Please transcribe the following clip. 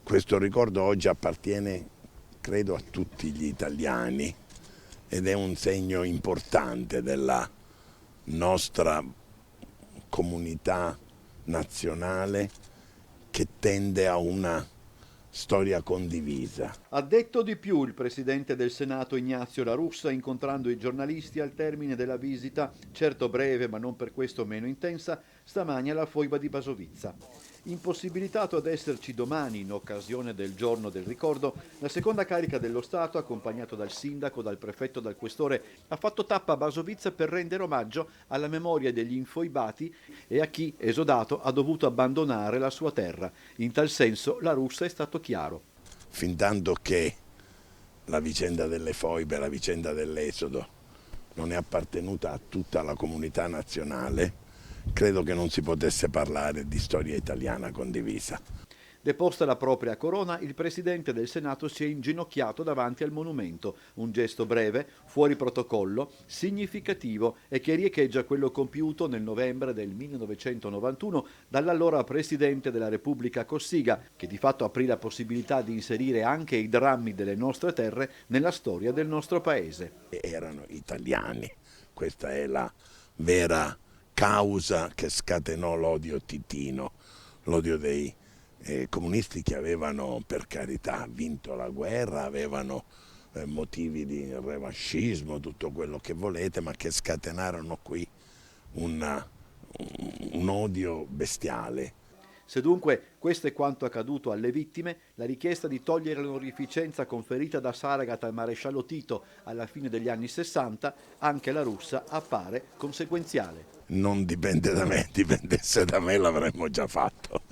Questo ricordo oggi appartiene, credo, a tutti gli italiani ed è un segno importante della nostra comunità nazionale che tende a una storia condivisa. Ha detto di più il presidente del Senato Ignazio La Russa incontrando i giornalisti al termine della visita, certo breve ma non per questo meno intensa, stamani alla foiba di Basovizza. Impossibilitato ad esserci domani in occasione del giorno del ricordo, la seconda carica dello Stato, accompagnato dal sindaco, dal prefetto, dal questore, ha fatto tappa a Basovizza per rendere omaggio alla memoria degli infoibati e a chi, esodato, ha dovuto abbandonare la sua terra. In tal senso La Russa è stato chiaro. Fintanto che la vicenda delle foibe, la vicenda dell'esodo non è appartenuta a tutta la comunità nazionale, credo che non si potesse parlare di storia italiana condivisa. Deposta la propria corona, il presidente del Senato si è inginocchiato davanti al monumento, un gesto breve, fuori protocollo, significativo e che riecheggia quello compiuto nel novembre del 1991 dall'allora presidente della Repubblica Cossiga, che di fatto aprì la possibilità di inserire anche i drammi delle nostre terre nella storia del nostro paese. Erano italiani, questa è la vera causa che scatenò l'odio titino, l'odio dei comunisti che avevano, per carità, vinto la guerra, avevano motivi di revanscismo, tutto quello che volete, ma che scatenarono qui un odio bestiale. Se dunque questo è quanto accaduto alle vittime, la richiesta di togliere l'onorificenza conferita da Saragat al maresciallo Tito alla fine degli anni 60, anche La Russa appare conseguenziale. Non dipende da me, dipendesse da me l'avremmo già fatto.